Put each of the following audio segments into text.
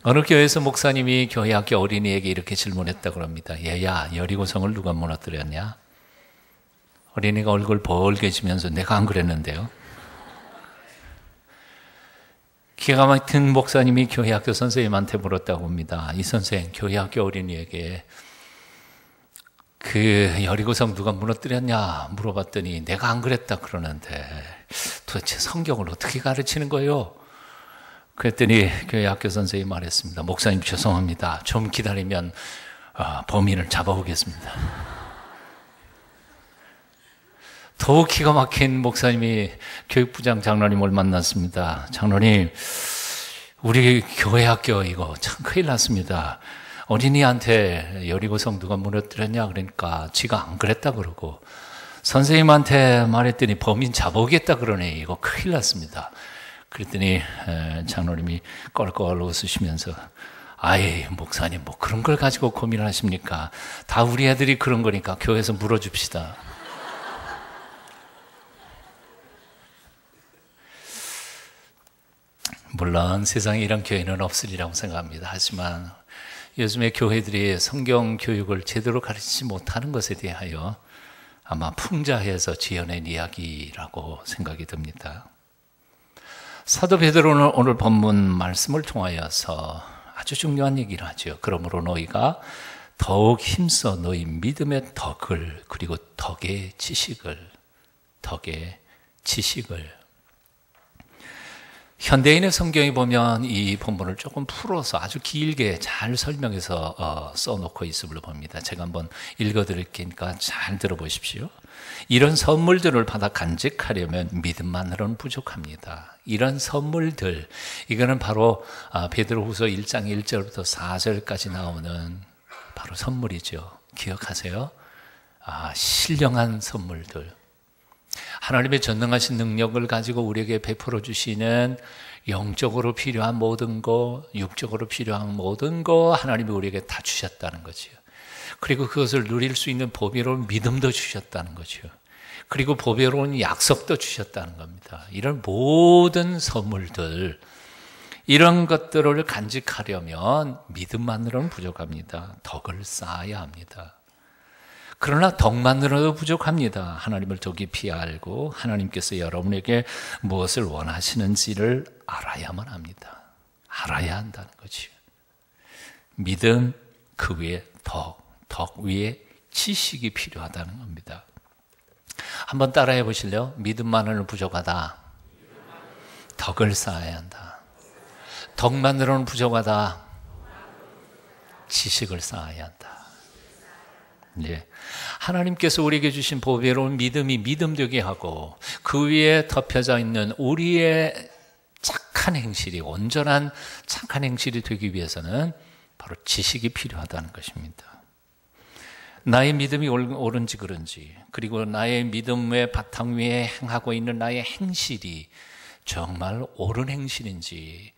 어느 교회에서 목사님이 교회 학교 어린이에게 이렇게 질문했다고 그럽니다. 얘야, 여리고성을 누가 무너뜨렸냐? 어린이가 얼굴 벌게지면서 내가 안 그랬는데요. 기가 막힌 목사님이 교회 학교 선생님한테 물었다고 합니다. 이 선생, 교회 학교 어린이에게 그 여리고성 누가 무너뜨렸냐 물어봤더니 내가 안 그랬다 그러는데 도대체 성경을 어떻게 가르치는 거예요? 그랬더니 교회 학교 선생님이 말했습니다. 목사님 죄송합니다. 좀 기다리면 범인을 잡아오겠습니다. 더욱 기가 막힌 목사님이 교육부장 장로님을 만났습니다. 장로님, 우리 교회 학교 이거 참 큰일 났습니다. 어린이한테 여리고성 누가 무너뜨렸냐 그러니까 지가 안 그랬다 그러고 선생님한테 말했더니 범인 잡아오겠다 그러네. 이거 큰일 났습니다. 그랬더니 장로님이 껄껄 웃으시면서 아이 목사님 뭐 그런 걸 가지고 고민하십니까? 다 우리 애들이 그런 거니까 교회에서 물어줍시다. 물론 세상에 이런 교회는 없으리라고 생각합니다. 하지만 요즘에 교회들이 성경 교육을 제대로 가르치지 못하는 것에 대하여 아마 풍자해서 지어낸 이야기라고 생각이 듭니다. 사도 베드로는 오늘 본문 말씀을 통하여서 아주 중요한 얘기를 하죠. 그러므로 너희가 더욱 힘써 너희 믿음의 덕을 그리고 덕의 지식을 현대인의 성경에 보면 이 본문을 조금 풀어서 아주 길게 잘 설명해서 써놓고 있음을 봅니다. 제가 한번 읽어드릴 테니까 잘 들어보십시오. 이런 선물들을 받아 간직하려면 믿음만으로는 부족합니다. 이런 선물들, 이거는 바로 베드로후서 1장 1절부터 4절까지 나오는 바로 선물이죠. 기억하세요? 신령한 선물들. 하나님의 전능하신 능력을 가지고 우리에게 베풀어 주시는 영적으로 필요한 모든 것, 육적으로 필요한 모든 것 하나님이 우리에게 다 주셨다는 거죠. 그리고 그것을 누릴 수 있는 보배로운 믿음도 주셨다는 거죠. 그리고 보배로운 약속도 주셨다는 겁니다. 이런 모든 선물들, 이런 것들을 간직하려면 믿음만으로는 부족합니다. 덕을 쌓아야 합니다. 그러나 덕만으로도 부족합니다. 하나님을 더 깊이 알고 하나님께서 여러분에게 무엇을 원하시는지를 알아야만 합니다. 알아야 한다는 거죠. 믿음, 그 위에 덕 위에 지식이 필요하다는 겁니다. 한번 따라해 보실래요? 믿음만으로는 부족하다. 덕을 쌓아야 한다. 덕만으로는 부족하다. 지식을 쌓아야 한다. 예. 하나님께서 우리에게 주신 보배로운 믿음이 믿음되게 하고 그 위에 덮여져 있는 우리의 착한 행실이 온전한 착한 행실이 되기 위해서는 바로 지식이 필요하다는 것입니다. 나의 믿음이 옳은지 그런지 그리고 나의 믿음의 바탕 위에 행하고 있는 나의 행실이 정말 옳은 행실인지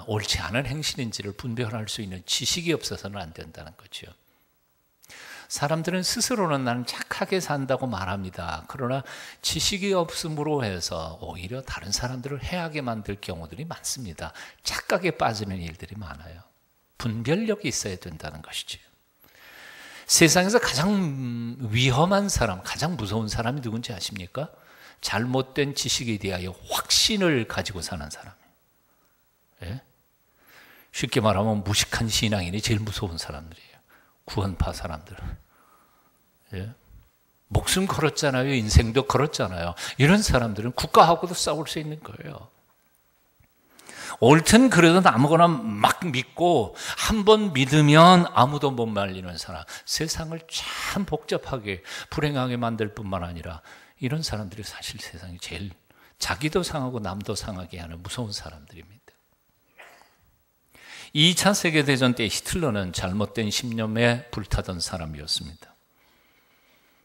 옳지 않은 행실인지를 분별할 수 있는 지식이 없어서는 안 된다는 거죠. 사람들은 스스로는 나는 착하게 산다고 말합니다. 그러나 지식이 없음으로 해서 오히려 다른 사람들을 해하게 만들 경우들이 많습니다. 착각에 빠지는 일들이 많아요. 분별력이 있어야 된다는 것이죠. 세상에서 가장 위험한 사람, 가장 무서운 사람이 누군지 아십니까? 잘못된 지식에 대하여 확신을 가지고 사는 사람. 예? 쉽게 말하면 무식한 신앙인이 제일 무서운 사람들이에요. 구원파 사람들. 예? 목숨 걸었잖아요. 인생도 걸었잖아요. 이런 사람들은 국가하고도 싸울 수 있는 거예요. 옳든 그러든 아무거나 막 믿고 한 번 믿으면 아무도 못 말리는 사람, 세상을 참 복잡하게 불행하게 만들 뿐만 아니라 이런 사람들이 사실 세상에 제일 자기도 상하고 남도 상하게 하는 무서운 사람들입니다. 2차 세계대전 때 히틀러는 잘못된 신념에 불타던 사람이었습니다.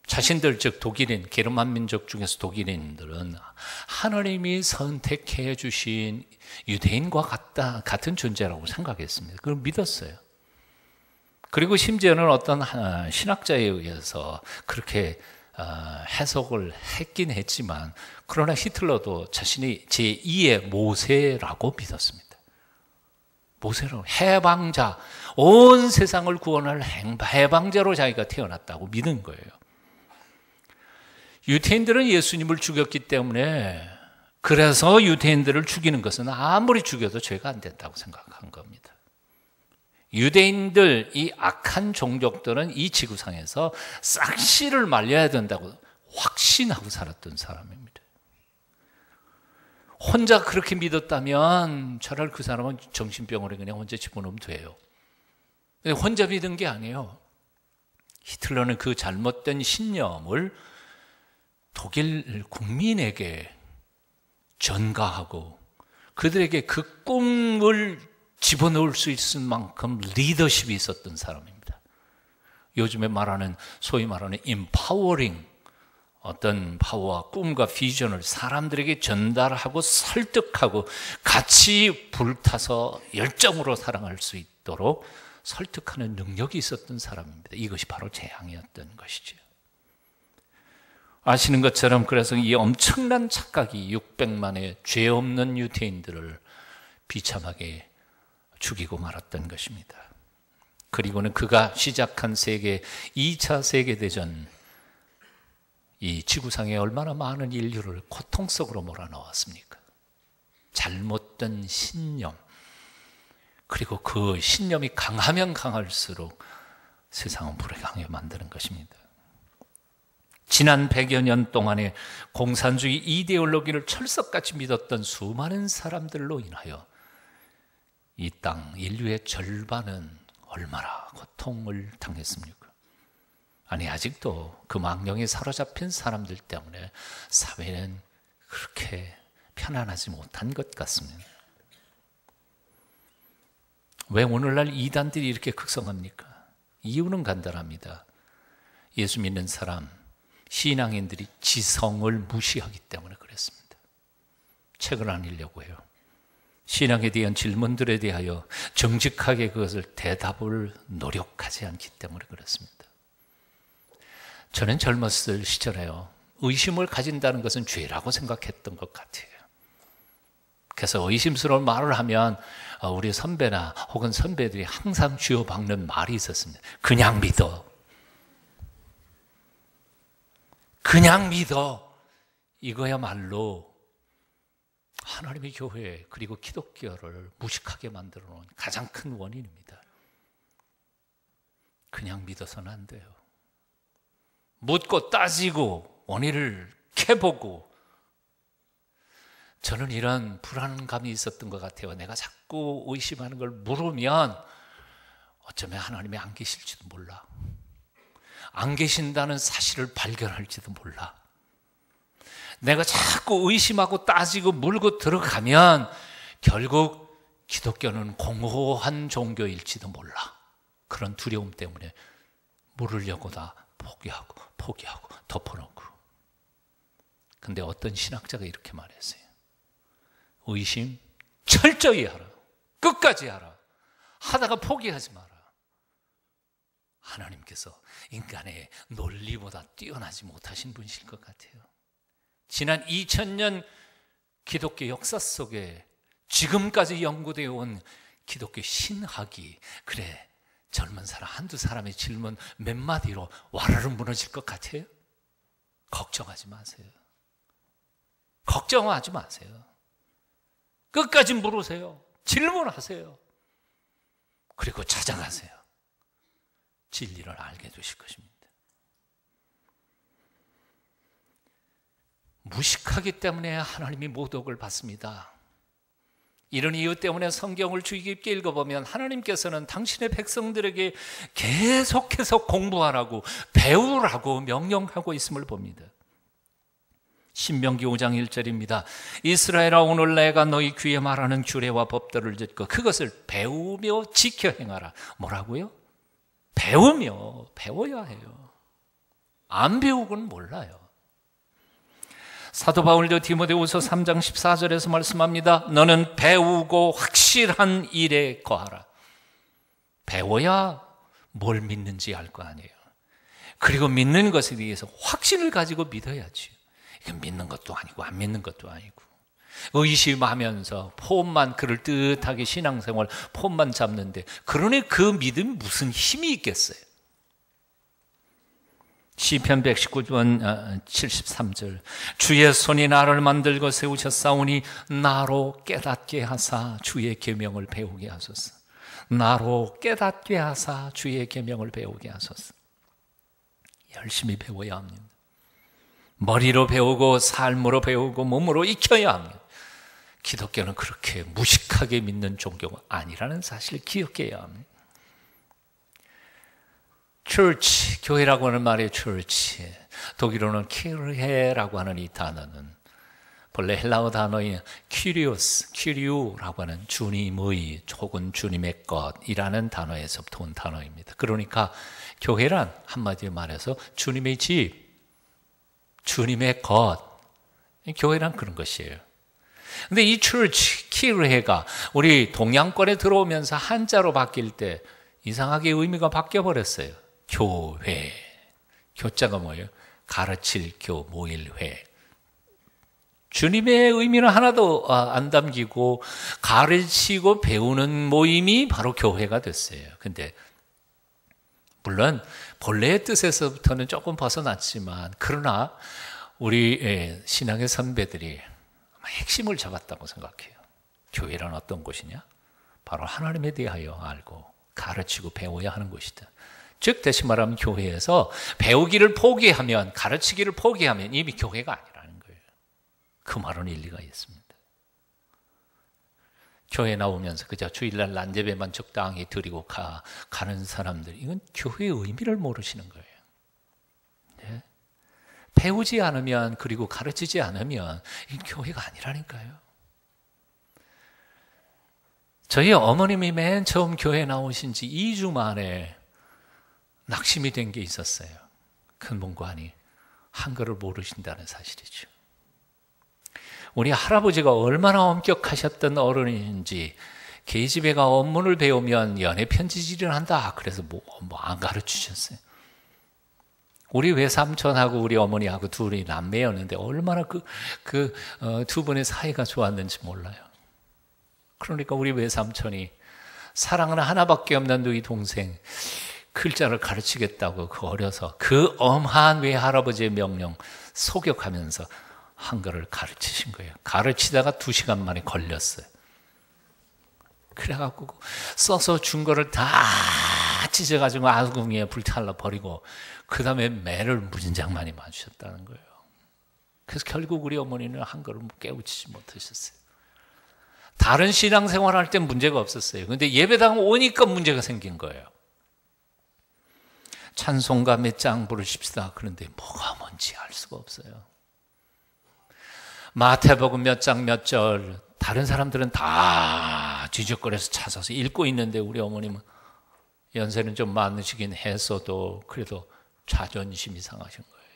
자신들 즉 독일인, 게르만 민족 중에서 독일인들은 하나님이 선택해 주신 유대인과 같은 존재라고 생각했습니다. 그걸 믿었어요. 그리고 심지어는 어떤 신학자에 의해서 그렇게 해석을 했긴 했지만 그러나 히틀러도 자신이 제2의 모세라고 믿었습니다. 모세는 해방자, 온 세상을 구원할 해방자로 자기가 태어났다고 믿은 거예요. 유대인들은 예수님을 죽였기 때문에, 그래서 유대인들을 죽이는 것은 아무리 죽여도 죄가 안 된다고 생각한 겁니다. 유대인들, 이 악한 종족들은 이 지구상에서 싹시를 말려야 된다고 확신하고 살았던 사람입니다. 혼자 그렇게 믿었다면 차라리 그 사람은 정신병원에 그냥 혼자 집어넣으면 돼요. 근데 혼자 믿은 게 아니에요. 히틀러는 그 잘못된 신념을 독일 국민에게 전가하고 그들에게 그 꿈을 집어넣을 수 있을 만큼 리더십이 있었던 사람입니다. 요즘에 말하는, 소위 말하는 empowering, 어떤 파워와 꿈과 비전을 사람들에게 전달하고 설득하고 같이 불타서 열정으로 사랑할 수 있도록 설득하는 능력이 있었던 사람입니다. 이것이 바로 재앙이었던 것이죠. 아시는 것처럼 그래서 이 엄청난 착각이 600만의 죄 없는 유대인들을 비참하게 죽이고 말았던 것입니다. 그리고는 그가 시작한 2차 세계대전, 이 지구상에 얼마나 많은 인류를 고통 속으로 몰아넣었습니까? 잘못된 신념, 그리고 그 신념이 강하면 강할수록 세상은 불행하게 만드는 것입니다. 지난 100여 년 동안에 공산주의 이데올로기를 철석같이 믿었던 수많은 사람들로 인하여 이 땅 인류의 절반은 얼마나 고통을 당했습니까? 아니, 아직도 그 망령에 사로잡힌 사람들 때문에 사회는 그렇게 편안하지 못한 것 같습니다. 왜 오늘날 이단들이 이렇게 극성합니까? 이유는 간단합니다. 예수 믿는 사람, 신앙인들이 지성을 무시하기 때문에 그랬습니다. 책을 안 읽려고 해요. 신앙에 대한 질문들에 대하여 정직하게 그것을 대답을 노력하지 않기 때문에 그렇습니다. 저는 젊었을 시절에요, 의심을 가진다는 것은 죄라고 생각했던 것 같아요. 그래서 의심스러운 말을 하면 우리 선배나 혹은 선배들이 항상 쥐어박는 말이 있었습니다. 그냥 믿어. 그냥 믿어. 이거야말로 하나님의 교회 그리고 기독교를 무식하게 만들어 놓은 가장 큰 원인입니다. 그냥 믿어서는 안 돼요. 묻고 따지고 원인을 캐보고. 저는 이런 불안감이 있었던 것 같아요. 내가 자꾸 의심하는 걸 물으면 어쩌면 하나님이 안 계실지도 몰라. 안 계신다는 사실을 발견할지도 몰라. 내가 자꾸 의심하고 따지고 물고 들어가면 결국 기독교는 공허한 종교일지도 몰라. 그런 두려움 때문에 물으려고 다 포기하고 덮어놓고. 근데 어떤 신학자가 이렇게 말했어요. 의심 철저히 하라. 끝까지 하라. 하다가 포기하지 마라. 하나님께서 인간의 논리보다 뛰어나지 못하신 분이실 것 같아요. 지난 2000년 기독교 역사 속에 지금까지 연구되어 온 기독교 신학이 그래 젊은 사람 한두 사람의 질문 몇 마디로 와르르 무너질 것 같아요? 걱정하지 마세요. 걱정하지 마세요. 끝까지 물으세요. 질문하세요. 그리고 찾아가세요. 진리를 알게 되실 것입니다. 무식하기 때문에 하나님이 모독을 받습니다. 이런 이유 때문에 성경을 주의 깊게 읽어보면 하나님께서는 당신의 백성들에게 계속해서 공부하라고 배우라고 명령하고 있음을 봅니다. 신명기 5장 1절입니다. 이스라엘아 오늘 내가 너희 귀에 말하는 규례와 법도를 듣고 그것을 배우며 지켜 행하라. 뭐라고요? 배워야 해요. 안 배우고는 몰라요. 사도 바울도 디모데후서 3장 14절에서 말씀합니다. 너는 배우고 확실한 일에 거하라. 배워야 뭘 믿는지 알 거 아니에요. 그리고 믿는 것에 대해서 확신을 가지고 믿어야지. 이건 믿는 것도 아니고 안 믿는 것도 아니고. 의심하면서 폼만 그럴듯하게 신앙생활 폼만 잡는데, 그러니 그 믿음이 무슨 힘이 있겠어요? 시편 119편 73절, 주의 손이 나를 만들고 세우셨사오니 나로 깨닫게 하사 주의 계명을 배우게 하소서. 나로 깨닫게 하사 주의 계명을 배우게 하소서. 열심히 배워야 합니다. 머리로 배우고 삶으로 배우고 몸으로 익혀야 합니다. 기독교는 그렇게 무식하게 믿는 종교가 아니라는 사실을 기억해야 합니다. church, 교회라고 하는 말의 church, 독일어는 키르헤라고 하는 이 단어는 본래 헬라어 단어인 kyriou라고 하는 주님의 혹은 주님의 것이라는 단어에서부터 온 단어입니다. 그러니까 교회란 한마디로 말해서 주님의 집, 주님의 것, 교회란 그런 것이에요. 근데 이 church, 키르헤가 우리 동양권에 들어오면서 한자로 바뀔 때 이상하게 의미가 바뀌어버렸어요. 교회. 교자가 뭐예요? 가르칠 교, 모일 회. 주님의 의미는 하나도 안 담기고 가르치고 배우는 모임이 바로 교회가 됐어요. 근데 물론 본래의 뜻에서부터는 조금 벗어났지만, 그러나 우리 신앙의 선배들이 핵심을 잡았다고 생각해요. 교회란 어떤 곳이냐? 바로 하나님에 대하여 알고 가르치고 배워야 하는 곳이다. 즉 다시 말하면 교회에서 배우기를 포기하면, 가르치기를 포기하면 이미 교회가 아니라는 거예요. 그 말은 일리가 있습니다. 교회 나오면서 그저 주일날 난제배만 적당히 드리고 가는 사람들, 이건 교회의 의미를 모르시는 거예요. 네? 배우지 않으면, 그리고 가르치지 않으면 이건 교회가 아니라니까요. 저희 어머님이 맨 처음 교회 나오신 지 2주 만에 낙심이 된 게 있었어요. 큰 문관이 한글을 모르신다는 사실이죠. 우리 할아버지가 얼마나 엄격하셨던 어른인지, 계집애가 언문을 배우면 연애 편지질을 한다, 그래서 안 가르치셨어요. 우리 외삼촌하고 우리 어머니하고 둘이 남매였는데 얼마나 두 분의 사이가 좋았는지 몰라요. 그러니까 우리 외삼촌이 사랑은 하나밖에 없는 너희 동생 글자를 가르치겠다고 어려서 그 엄한 외할아버지의 명령 속역하면서 한글을 가르치신 거예요. 가르치다가 2시간 만에 걸렸어요. 그래갖고 써서 준 거를 다 찢어가지고 아궁이에 불타려 버리고, 그 다음에 매를 무진장 많이 맞으셨다는 거예요. 그래서 결국 우리 어머니는 한글을 깨우치지 못하셨어요. 다른 신앙생활 할 땐 문제가 없었어요. 근데 예배당 오니까 문제가 생긴 거예요. 찬송가 몇 장 부르십시다. 그런데 뭐가 뭔지 알 수가 없어요. 마태복음 몇 장 몇 절, 다른 사람들은 다 뒤적거려서 찾아서 읽고 있는데 우리 어머님은 연세는 좀 많으시긴 했어도 그래도 자존심이 상하신 거예요.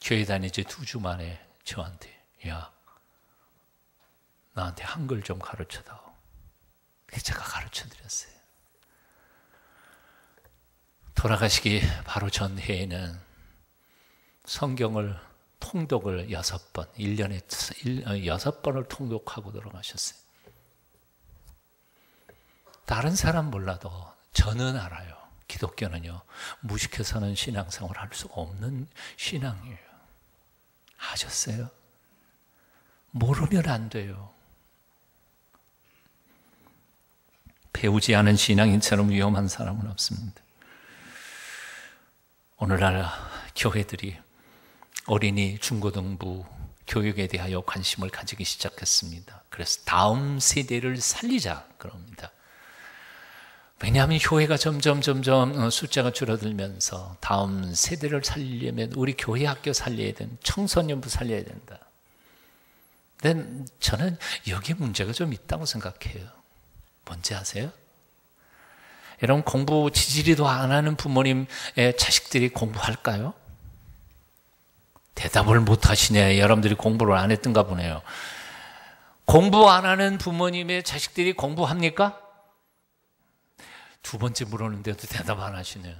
교회 다니지 2주 만에 저한테, 야, 나한테 한글 좀 가르쳐다오. 그래서 제가 가르쳐드렸어요. 돌아가시기 바로 전해에는 성경을 통독을 6번, 1년에 6번을 통독하고 돌아가셨어요. 다른 사람 몰라도 저는 알아요. 기독교는요, 무식해서는 신앙생활 할 수가 없는 신앙이에요. 아셨어요? 모르면 안 돼요. 배우지 않은 신앙인처럼 위험한 사람은 없습니다. 오늘날 교회들이 어린이, 중고등부 교육에 대하여 관심을 가지기 시작했습니다. 그래서 다음 세대를 살리자 그럽니다. 왜냐하면 교회가 점점 숫자가 줄어들면서 다음 세대를 살리려면 우리 교회 학교 살려야 된다, 청소년부 살려야 된다. 근데 저는 여기에 문제가 좀 있다고 생각해요. 뭔지 아세요? 여러분, 공부 지지리도 안 하는 부모님의 자식들이 공부할까요? 대답을 못 하시네. 여러분들이 공부를 안 했던가 보네요. 공부 안 하는 부모님의 자식들이 공부합니까? 2번째 물었는데도 대답 안 하시네요.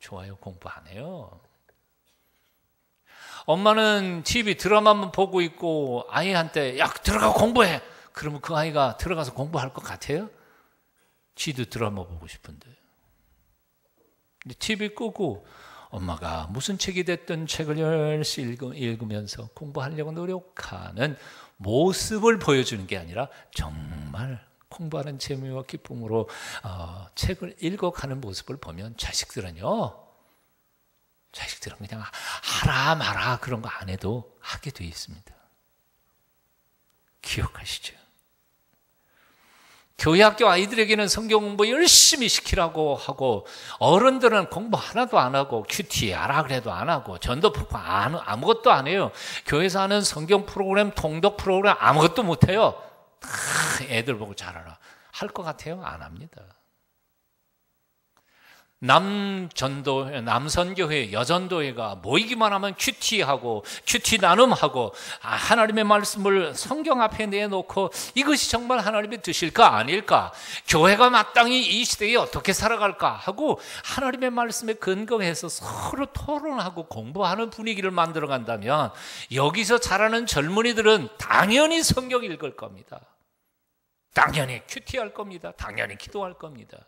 좋아요, 공부 안 해요. 엄마는 TV 드라마만 보고 있고 아이한테 야 들어가 공부해. 그러면 그 아이가 들어가서 공부할 것 같아요? 지도 드라마 보고 싶은데. 근데 TV 끄고 엄마가 무슨 책이 됐든 책을 열심히 읽으면서 공부하려고 노력하는 모습을 보여주는 게 아니라 정말 공부하는 재미와 기쁨으로 책을 읽어가는 모습을 보면 자식들은 그냥 하라 마라 그런 거 안 해도 하게 돼 있습니다. 기억하시죠? 교회 학교 아이들에게는 성경 공부 열심히 시키라고 하고 어른들은 공부 하나도 안 하고 큐티 하라 그래도 안 하고 전도 폭파 아무것도 안 해요. 교회에서 하는 성경 프로그램, 통독 프로그램 아무것도 못 해요. 다 애들 보고 잘하라. 할 것 같아요? 안 합니다. 남선교회, 여전도회가 모이기만 하면 큐티하고 큐티 나눔하고 하나님의 말씀을 성경 앞에 내놓고 이것이 정말 하나님이 드실까 아닐까, 교회가 마땅히 이 시대에 어떻게 살아갈까 하고 하나님의 말씀에 근거해서 서로 토론하고 공부하는 분위기를 만들어 간다면 여기서 자라는 젊은이들은 당연히 성경 읽을 겁니다. 당연히 큐티할 겁니다. 당연히 기도할 겁니다.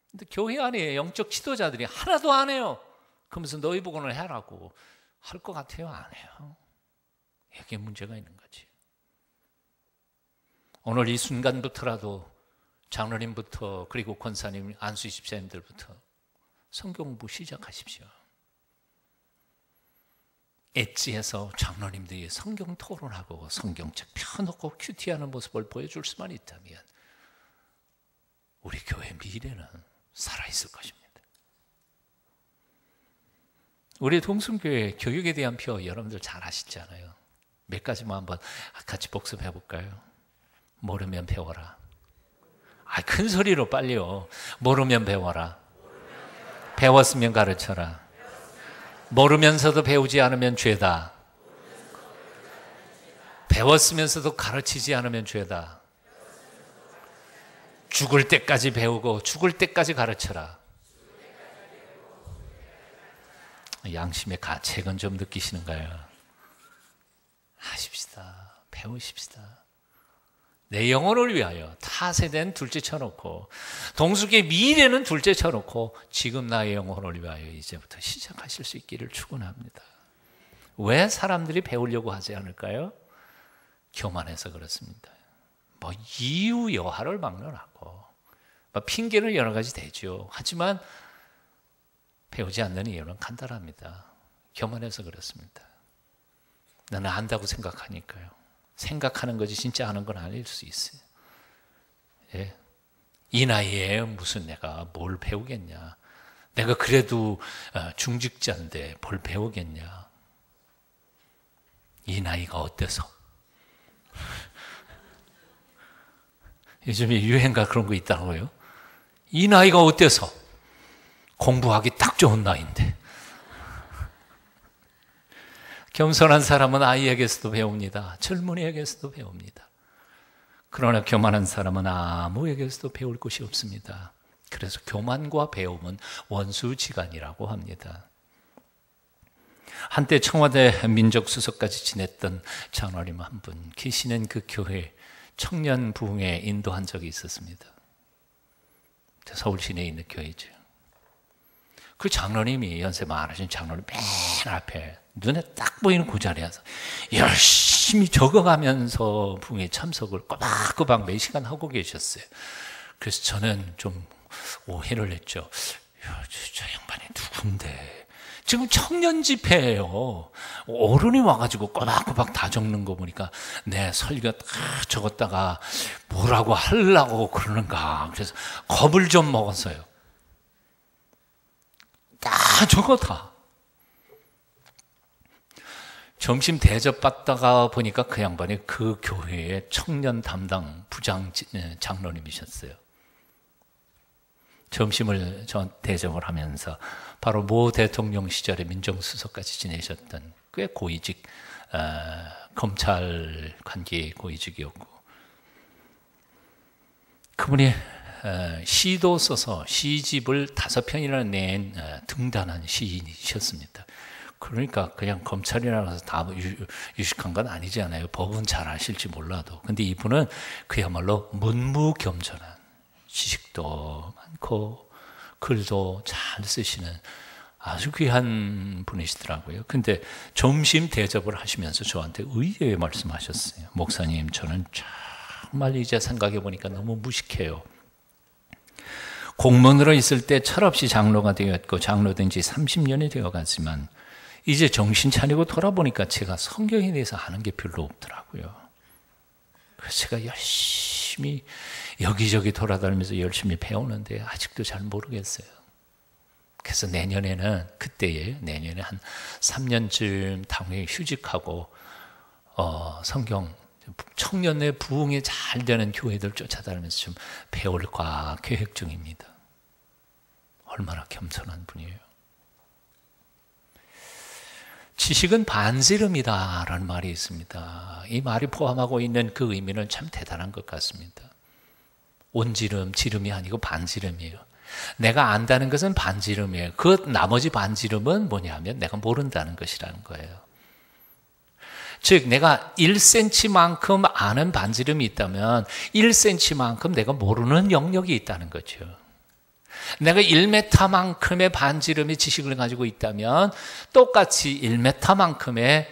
근데 교회 안에 영적 지도자들이 하나도 안 해요. 그러면서 너희 보고는 해라고 할 것 같아요? 안 해요. 이게 문제가 있는 거지. 오늘 이 순간부터라도 장로님부터 그리고 권사님, 안수 집사님들부터 성경 공부 시작하십시오. 엣지에서 장로님들이 성경 토론하고 성경책 펴놓고 큐티하는 모습을 보여줄 수만 있다면 우리 교회 미래는 살아있을 것입니다. 우리 동순교회 교육에 대한 표 여러분들 잘 아시잖아요. 몇 가지만 한번 같이 복습해 볼까요? 모르면 배워라. 큰 소리로 빨리요. 모르면 배워라. 배웠으면 가르쳐라. 모르면서도 배우지 않으면 죄다. 배웠으면서도 가르치지 않으면 죄다. 죽을 때까지 배우고 죽을 때까지 가르쳐라. 양심의 가책은 좀 느끼시는가요? 하십시다. 배우십시다. 내 영혼을 위하여 타세된 둘째 쳐놓고 동숙의 미래는 둘째 쳐놓고 지금 나의 영혼을 위하여 이제부터 시작하실 수 있기를 축원합니다. 왜 사람들이 배우려고 하지 않을까요? 교만해서 그렇습니다. 이유 여하를 막론하고 핑계는 여러 가지 되죠. 하지만 배우지 않는 이유는 간단합니다. 교만해서 그렇습니다. 나는 안다고 생각하니까요. 생각하는 거지 진짜 아는 건 아닐 수 있어요. 예. 이 나이에 무슨 내가 뭘 배우겠냐. 내가 그래도 중직자인데 뭘 배우겠냐. 이 나이가 어때서? 요즘에 유행가 그런 거 있다고요. 이 나이가 어때서? 공부하기 딱 좋은 나이인데. 겸손한 사람은 아이에게서도 배웁니다. 젊은이에게서도 배웁니다. 그러나 교만한 사람은 아무에게서도 배울 것이 없습니다. 그래서 교만과 배움은 원수지간이라고 합니다. 한때 청와대 민정수석까지 지냈던 장로님 한 분 계시는 그 교회 청년 부흥에 인도한 적이 있었습니다. 서울 시내에 있는 교회죠. 그 장로님이 연세 많으신 장로님 맨 앞에 눈에 딱 보이는 그 자리에서 열심히 적어가면서 부흥에 참석을 꼬박꼬박 몇 시간 하고 계셨어요. 그래서 저는 좀 오해를 했죠. 저 양반이 누군데? 지금 청년 집회예요. 어른이 와가지고 꼬박꼬박 다 적는 거 보니까 내 설교 딱 적었다가 뭐라고 하려고 그러는가. 그래서 겁을 좀 먹었어요. 다 적었다. 점심 대접받다가 보니까 그 양반이 그 교회의 청년 담당 부장 장로님이셨어요. 점심을 전 대접을 하면서 바로 모 대통령 시절에 민정수석까지 지내셨던 꽤 고위직 검찰 관계 고위직이었고 그분이 시도 써서 시집을 5편이나 낸 등단한 시인이셨습니다. 그러니까 그냥 검찰이라서 다 유식한 건 아니잖아요. 법은 잘 아실지 몰라도. 근데 이분은 그야말로 문무겸전한, 지식도 많고 글도 잘 쓰시는 아주 귀한 분이시더라고요. 근데 점심 대접을 하시면서 저한테 의외의 말씀하셨어요. 목사님, 저는 정말 이제 생각해 보니까 너무 무식해요. 공무원으로 있을 때 철없이 장로가 되었고 장로된 지 30년이 되어갔지만 이제 정신 차리고 돌아보니까 제가 성경에 대해서 아는 게 별로 없더라고요. 그래서 제가 열심히 여기저기 돌아다니면서 열심히 배우는데 아직도 잘 모르겠어요. 그래서 내년에는 한 3년쯤 당회 휴직하고 성경 청년의 부흥이 잘 되는 교회들 쫓아다니면서 좀 배울까 계획 중입니다. 얼마나 겸손한 분이에요. 지식은 반지름이다라는 말이 있습니다. 이 말이 포함하고 있는 그 의미는 참 대단한 것 같습니다. 온지름, 지름이 아니고 반지름이에요. 내가 안다는 것은 반지름이에요. 그 나머지 반지름은 뭐냐면 내가 모른다는 것이라는 거예요. 즉 내가 1cm만큼 아는 반지름이 있다면 1cm만큼 내가 모르는 영역이 있다는 거죠. 내가 1m만큼의 반지름의 지식을 가지고 있다면 똑같이 1m만큼의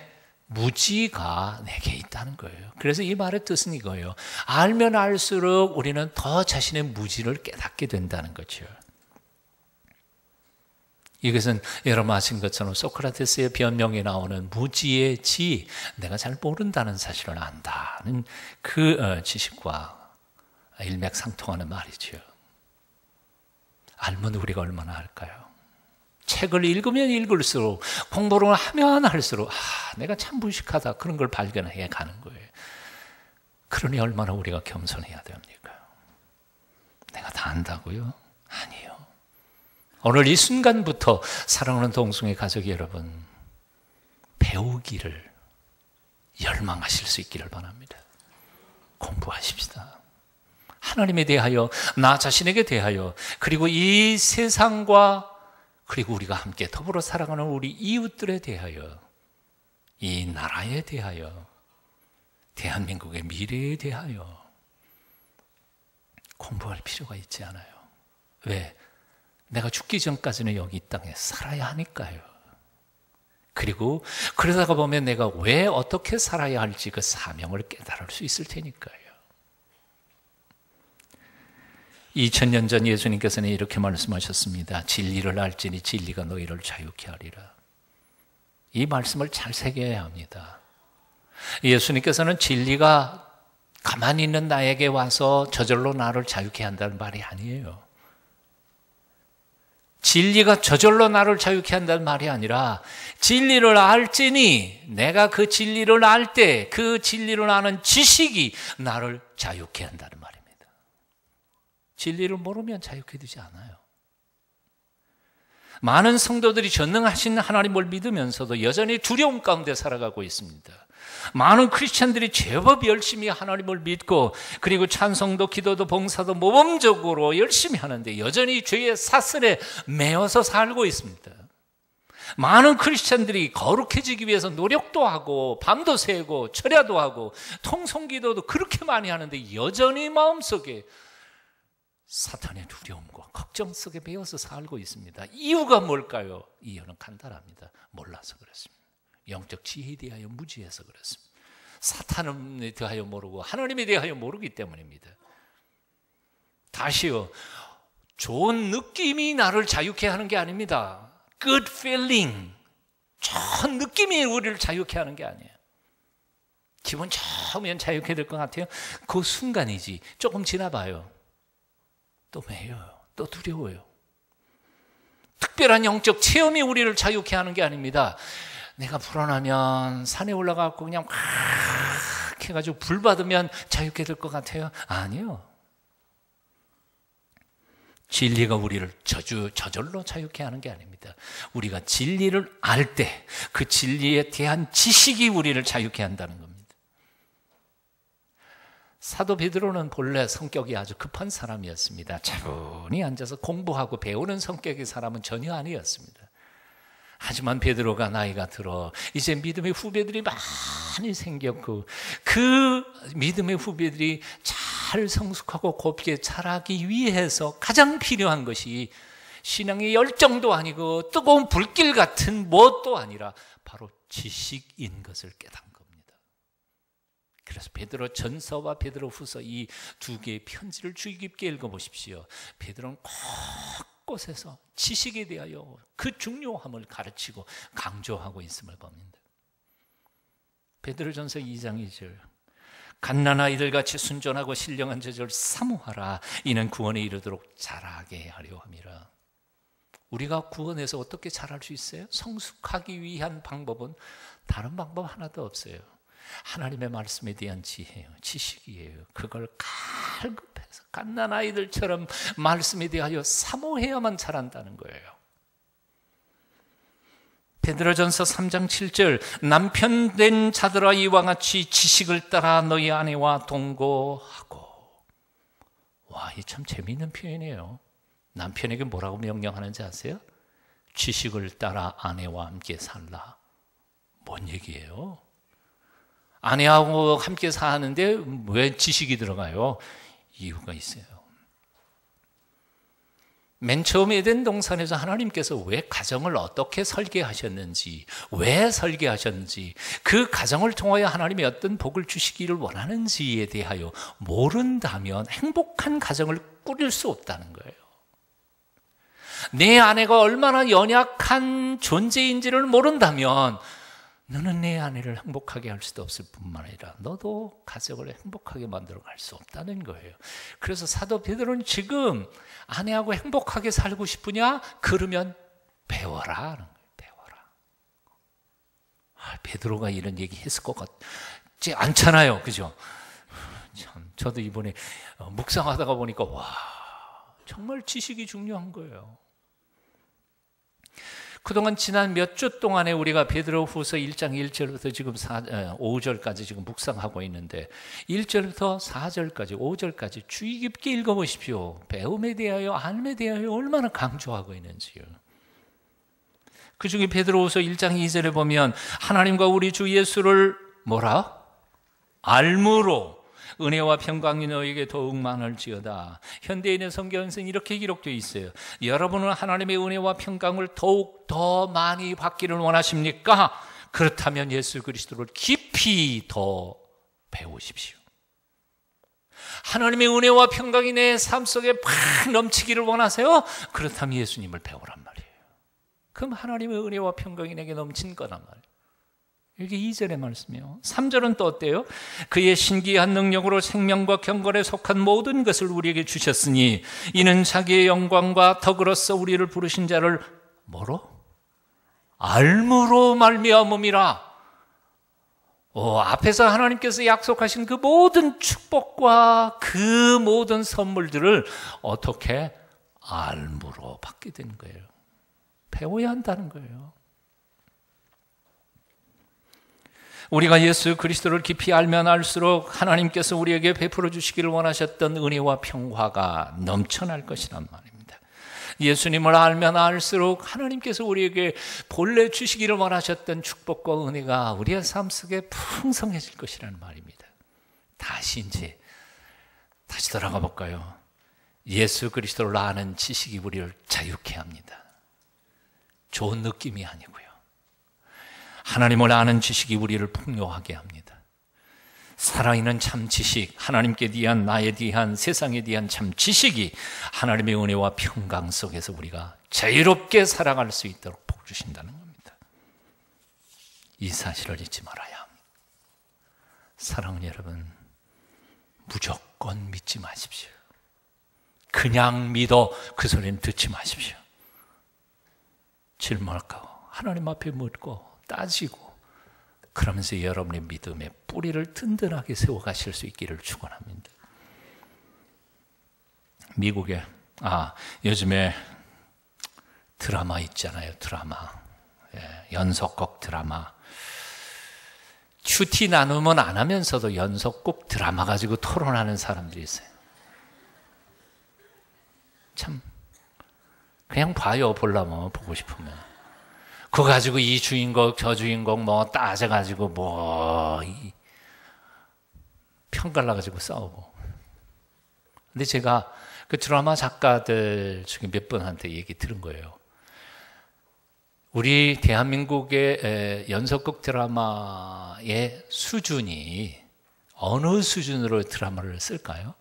무지가 내게 있다는 거예요. 그래서 이 말의 뜻은 이거예요. 알면 알수록 우리는 더 자신의 무지를 깨닫게 된다는 거죠. 이것은 여러분 아신 것처럼 소크라테스의 변명에 나오는 무지의 지, 내가 잘 모른다는 사실을 안다는 그 지식과 일맥상통하는 말이죠. 알면 우리가 얼마나 할까요? 책을 읽으면 읽을수록, 공부를 하면 할수록 내가 참 무식하다, 그런 걸 발견해 가는 거예요. 그러니 얼마나 우리가 겸손해야 됩니까? 내가 다 안다고요? 아니요. 오늘 이 순간부터 사랑하는 동성애 가족 여러분, 배우기를 열망하실 수 있기를 바랍니다. 공부하십시다. 하나님에 대하여, 나 자신에게 대하여, 그리고 이 세상과 그리고 우리가 함께 더불어 살아가는 우리 이웃들에 대하여, 이 나라에 대하여, 대한민국의 미래에 대하여 공부할 필요가 있지 않아요. 왜? 내가 죽기 전까지는 여기 이 땅에 살아야 하니까요. 그리고 그러다가 보면 내가 왜 어떻게 살아야 할지 그 사명을 깨달을 수 있을 테니까요. 2000년 전 예수님께서는 이렇게 말씀하셨습니다. 진리를 알지니 진리가 너희를 자유케 하리라. 이 말씀을 잘 새겨야 합니다. 예수님께서는 진리가 가만히 있는 나에게 와서 저절로 나를 자유케 한다는 말이 아니에요. 진리가 저절로 나를 자유케 한다는 말이 아니라 진리를 알지니 내가 그 진리를 알 때 그 진리를 아는 지식이 나를 자유케 한다는 말입니다. 진리를 모르면 자유케 되지 않아요. 많은 성도들이 전능하신 하나님을 믿으면서도 여전히 두려움 가운데 살아가고 있습니다. 많은 크리스찬들이 제법 열심히 하나님을 믿고 그리고 찬송도 기도도 봉사도 모범적으로 열심히 하는데 여전히 죄의 사슬에 매어서 살고 있습니다. 많은 크리스찬들이 거룩해지기 위해서 노력도 하고 밤도 새고 철야도 하고 통성기도도 그렇게 많이 하는데 여전히 마음속에 사탄의 두려움과 걱정 속에 매어서 살고 있습니다. 이유가 뭘까요? 이유는 간단합니다. 몰라서 그렇습니다. 영적 지혜에 대하여 무지해서 그렇습니다. 사탄에 대하여 모르고 하나님에 대하여 모르기 때문입니다. 다시요, 좋은 느낌이 나를 자유케 하는 게 아닙니다. Good feeling, 좋은 느낌이 우리를 자유케 하는 게 아니에요. 기분 좋으면 자유케 될 것 같아요. 그 순간이지. 조금 지나봐요. 또 매여요. 또 두려워요. 특별한 영적 체험이 우리를 자유케 하는 게 아닙니다. 내가 불안하면 산에 올라가고 그냥 확 해가지고 불 받으면 자유케 될 것 같아요? 아니요. 진리가 우리를 저절로 자유케 하는 게 아닙니다. 우리가 진리를 알 때 그 진리에 대한 지식이 우리를 자유케 한다는 겁니다. 사도 베드로는 본래 성격이 아주 급한 사람이었습니다. 차분히 앉아서 공부하고 배우는 성격의 사람은 전혀 아니었습니다. 하지만 베드로가 나이가 들어 이제 믿음의 후배들이 많이 생겼고, 그 믿음의 후배들이 잘 성숙하고 곱게 자라기 위해서 가장 필요한 것이 신앙의 열정도 아니고 뜨거운 불길 같은 무엇도 아니라 바로 지식인 것을 깨달은 겁니다. 그래서 베드로 전서와 베드로 후서 이 두 개의 편지를 주의 깊게 읽어보십시오. 베드로는 곳곳에서 지식에 대하여 그 중요함을 가르치고 강조하고 있음을 봅니다. 베드로전서 2장 2절, 갓난아이들 같이 순전하고 신령한 제자를 사모하라. 이는 구원에 이르도록 자라게 하려 함이라. 우리가 구원에서 어떻게 자랄 수 있어요? 성숙하기 위한 방법은 다른 방법 하나도 없어요. 하나님의 말씀에 대한 지혜예요. 지식이에요. 그걸 갈급해서 갓난아이들처럼 말씀에 대하여 사모해야만 자란다는 거예요. 베드로전서 3장 7절, 남편 된 자들아 이와 같이 지식을 따라 너희 아내와 동거하고. 와, 이 참 재미있는 표현이에요. 남편에게 뭐라고 명령하는지 아세요? 지식을 따라 아내와 함께 살라. 뭔 얘기예요? 아내하고 함께 사는데 왜 지식이 들어가요? 이유가 있어요. 맨 처음 에덴 동산에서 하나님께서 왜 가정을 어떻게 설계하셨는지, 왜 설계하셨는지, 그 가정을 통하여 하나님이 어떤 복을 주시기를 원하는지에 대하여 모른다면 행복한 가정을 꾸릴 수 없다는 거예요. 내 아내가 얼마나 연약한 존재인지를 모른다면 너는 내 아내를 행복하게 할 수도 없을 뿐만 아니라 너도 가정을 행복하게 만들어 갈 수 없다는 거예요. 그래서 사도 베드로는 지금 아내하고 행복하게 살고 싶으냐? 그러면 배워라 하는 거예요. 배워라. 베드로가 이런 얘기 했을 것 같지 않잖아요. 그죠? 참, 저도 이번에 묵상하다가 보니까 와, 정말 지식이 중요한 거예요. 그동안 지난 몇 주 동안에 우리가 베드로후서 1장 1절부터 지금 5절까지 지금 묵상하고 있는데 1절부터 4절까지 5절까지 주의 깊게 읽어보십시오. 배움에 대하여 안에 대하여 얼마나 강조하고 있는지요. 그 중에 베드로후서 1장 2절에 보면 하나님과 우리 주 예수를 뭐라? 알므로 은혜와 평강이 너에게 더욱 많을지어다. 현대인의 성경에서는 이렇게 기록되어 있어요. 여러분은 하나님의 은혜와 평강을 더욱 더 많이 받기를 원하십니까? 그렇다면 예수 그리스도를 깊이 더 배우십시오. 하나님의 은혜와 평강이 내 삶 속에 팍 넘치기를 원하세요? 그렇다면 예수님을 배우란 말이에요. 그럼 하나님의 은혜와 평강이 내게 넘친 거란 말이에요. 이게 2절의 말씀이에요. 3절은 또 어때요? 그의 신기한 능력으로 생명과 경건에 속한 모든 것을 우리에게 주셨으니 이는 자기의 영광과 덕으로서 우리를 부르신 자를 뭐로? 알므로 말미암음이라. 앞에서 하나님께서 약속하신 그 모든 축복과 그 모든 선물들을 어떻게? 알므로 받게 된 거예요. 배워야 한다는 거예요. 우리가 예수 그리스도를 깊이 알면 알수록 하나님께서 우리에게 베풀어 주시기를 원하셨던 은혜와 평화가 넘쳐날 것이란 말입니다. 예수님을 알면 알수록 하나님께서 우리에게 본래 주시기를 원하셨던 축복과 은혜가 우리의 삶 속에 풍성해질 것이라는 말입니다. 다시 돌아가 볼까요? 예수 그리스도를 아는 지식이 우리를 자유케 합니다. 좋은 느낌이 아니고요. 하나님을 아는 지식이 우리를 풍요하게 합니다. 살아있는 참 지식, 하나님께 대한, 나에 대한, 세상에 대한 참 지식이 하나님의 은혜와 평강 속에서 우리가 자유롭게 살아갈 수 있도록 복 주신다는 겁니다. 이 사실을 잊지 말아야 합니다. 사랑하는 여러분, 무조건 믿지 마십시오. 그냥 믿어 그 소리는 듣지 마십시오. 질문할까? 하나님 앞에 묻고 따지고 그러면서 여러분의 믿음의 뿌리를 든든하게 세워가실 수 있기를 축원합니다. 미국에 요즘에 드라마 있잖아요. 드라마 연속곡 드라마 큐티 나누면 안 하면서도 연속곡 드라마 가지고 토론하는 사람들이 있어요. 참 그냥 봐요. 보려면 보고 싶으면. 그거 가지고 이 주인공 저 주인공 뭐 따져가지고 편갈라가지고 싸우고. 근데 제가 그 드라마 작가들 중에 몇 분한테 얘기 들은 거예요. 우리 대한민국의 연속극 드라마의 수준이 어느 수준으로 드라마를 쓸까요?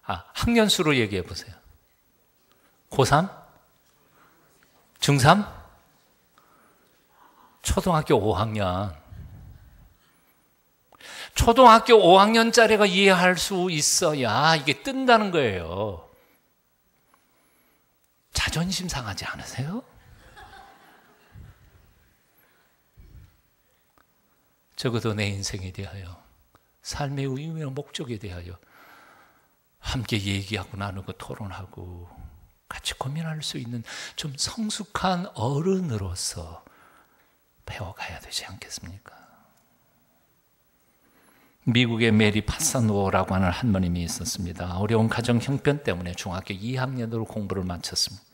학년수로 얘기해 보세요. 고3? 중3? 초등학교 5학년. 초등학교 5학년짜리가 이해할 수 있어야 이게 뜬다는 거예요. 자존심 상하지 않으세요? 적어도 내 인생에 대하여, 삶의 의미와 목적에 대하여 함께 얘기하고 나누고 토론하고 같이 고민할 수 있는 좀 성숙한 어른으로서 배워가야 되지 않겠습니까? 미국의 메리 파사노라고 하는 할머님이 있었습니다. 어려운 가정 형편 때문에 중학교 2학년으로 공부를 마쳤습니다.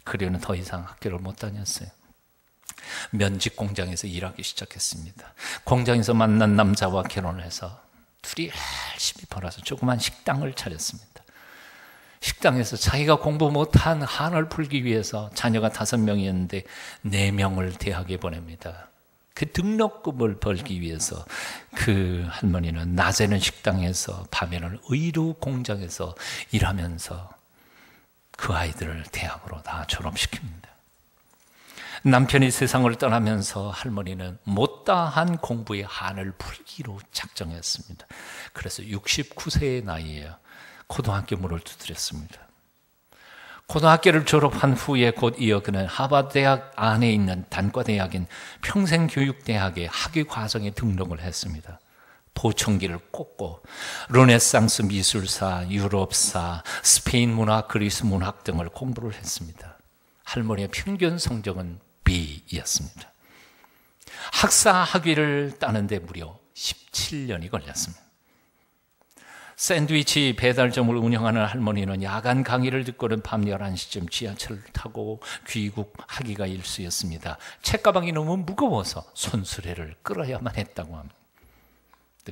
그리고는 더 이상 학교를 못 다녔어요. 면직 공장에서 일하기 시작했습니다. 공장에서 만난 남자와 결혼을 해서 둘이 열심히 벌어서 조그만 식당을 차렸습니다. 식당에서 자기가 공부 못한 한을 풀기 위해서 자녀가 5명이었는데 4명을 대학에 보냅니다. 그 등록금을 벌기 위해서 그 할머니는 낮에는 식당에서 밤에는 의류 공장에서 일하면서 그 아이들을 대학으로 다 졸업시킵니다. 남편이 세상을 떠나면서 할머니는 못다한 공부의 한을 풀기로 작정했습니다. 그래서 69세의 나이에 고등학교 문을 두드렸습니다. 고등학교를 졸업한 후에 곧 이어 그는 하버드 대학 안에 있는 단과대학인 평생교육대학의 학위과정에 등록을 했습니다. 보청기를 꽂고 르네상스 미술사, 유럽사, 스페인 문학, 그리스 문학 등을 공부를 했습니다. 할머니의 평균 성적은 B였습니다. 학사 학위를 따는데 무려 17년이 걸렸습니다. 샌드위치 배달점을 운영하는 할머니는 야간 강의를 듣고는 밤 11시쯤 지하철을 타고 귀국하기가 일쑤였습니다. 책가방이 너무 무거워서 손수레를 끌어야만 했다고 합니다.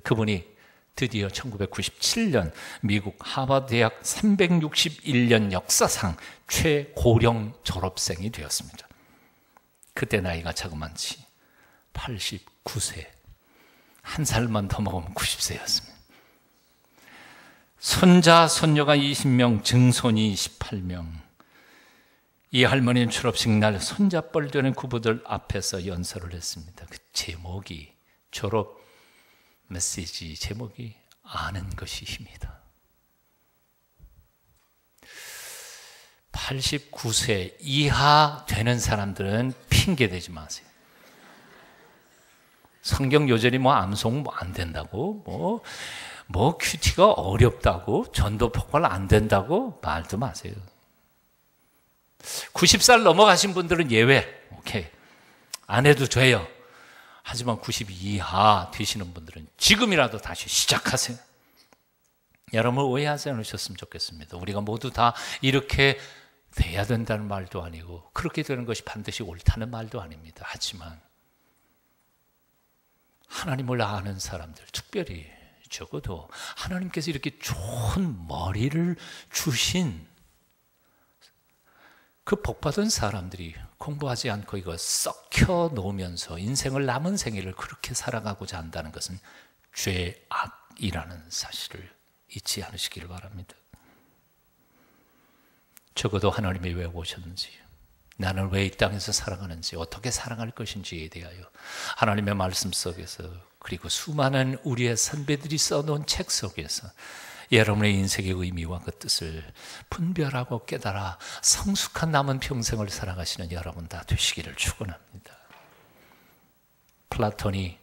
그분이 드디어 1997년 미국 하버드 대학 361년 역사상 최고령 졸업생이 되었습니다. 그때 나이가 자그만치 89세. 한 살만 더 먹으면 90세였습니다. 손자, 손녀가 20명, 증손이 18명. 이 할머니는 졸업식 날 손자뻘 되는 구부들 앞에서 연설을 했습니다. 그 제목이, 졸업 메시지 제목이 아는 것이 힘이다. 89세 이하 되는 사람들은 핑계 대지 마세요. 성경 요절이 암송 안 된다고, 큐티가 어렵다고, 전도 폭발 안 된다고 말도 마세요. 90살 넘어가신 분들은 예외, 오케이. 안 해도 돼요. 하지만 90 이하 되시는 분들은 지금이라도 다시 시작하세요. 여러분 오해하지 않으셨으면 좋겠습니다. 우리가 모두 다 이렇게 돼야 된다는 말도 아니고 그렇게 되는 것이 반드시 옳다는 말도 아닙니다. 하지만 하나님을 아는 사람들, 특별히 적어도 하나님께서 이렇게 좋은 머리를 주신 그 복받은 사람들이 공부하지 않고 이거 썩혀 놓으면서 인생을 남은 생애를 그렇게 살아가고자 한다는 것은 죄악이라는 사실을 잊지 않으시기를 바랍니다. 적어도 하나님이 왜 오셨는지, 나는 왜 이 땅에서 살아가는지, 어떻게 살아갈 것인지에 대하여 하나님의 말씀 속에서, 그리고 수많은 우리의 선배들이 써놓은 책 속에서 여러분의 인생의 의미와 그 뜻을 분별하고 깨달아 성숙한 남은 평생을 살아가시는 여러분 다 되시기를 축원합니다. 플라톤이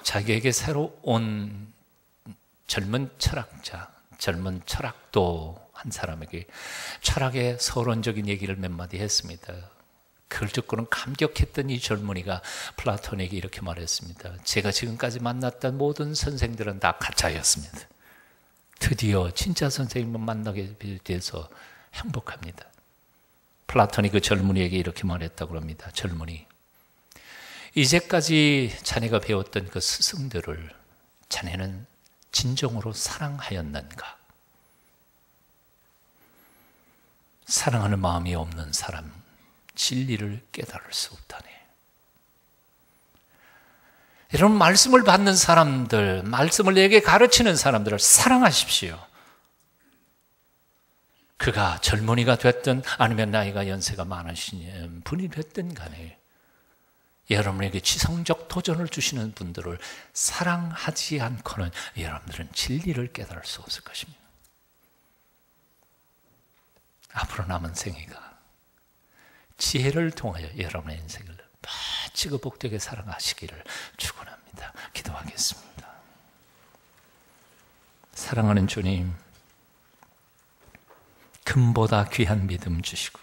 자기에게 새로 온 젊은 철학자, 젊은 철학도 한 사람에게 철학의 서론적인 얘기를 몇 마디 했습니다. 그걸 듣고는 감격했던 이 젊은이가 플라톤에게 이렇게 말했습니다. 제가 지금까지 만났던 모든 선생들은 다 가짜였습니다. 드디어 진짜 선생님을 만나게 돼서 행복합니다. 플라톤이 그 젊은이에게 이렇게 말했다고 합니다. 젊은이, 이제까지 자네가 배웠던 그 스승들을 자네는 진정으로 사랑하였는가? 사랑하는 마음이 없는 사람, 진리를 깨달을 수 없다네. 여러분, 말씀을 받는 사람들, 말씀을 내게 가르치는 사람들을 사랑하십시오. 그가 젊은이가 됐든 아니면 나이가 연세가 많으신 분이 됐든 간에 여러분에게 지성적 도전을 주시는 분들을 사랑하지 않고는 여러분들은 진리를 깨달을 수 없을 것입니다. 앞으로 남은 생애가 지혜를 통하여 여러분의 인생을 마치고 복되게 살아가시기를 축원합니다. 기도하겠습니다. 사랑하는 주님, 금보다 귀한 믿음 주시고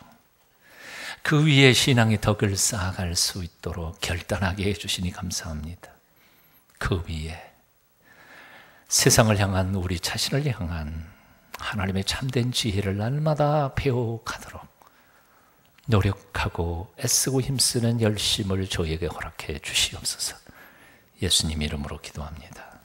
그 위에 신앙의 덕을 쌓아갈 수 있도록 결단하게 해주시니 감사합니다. 그 위에 세상을 향한, 우리 자신을 향한 하나님의 참된 지혜를 날마다 배워가도록 노력하고 애쓰고 힘쓰는 열심을 저에게 허락해 주시옵소서. 예수님 이름으로 기도합니다.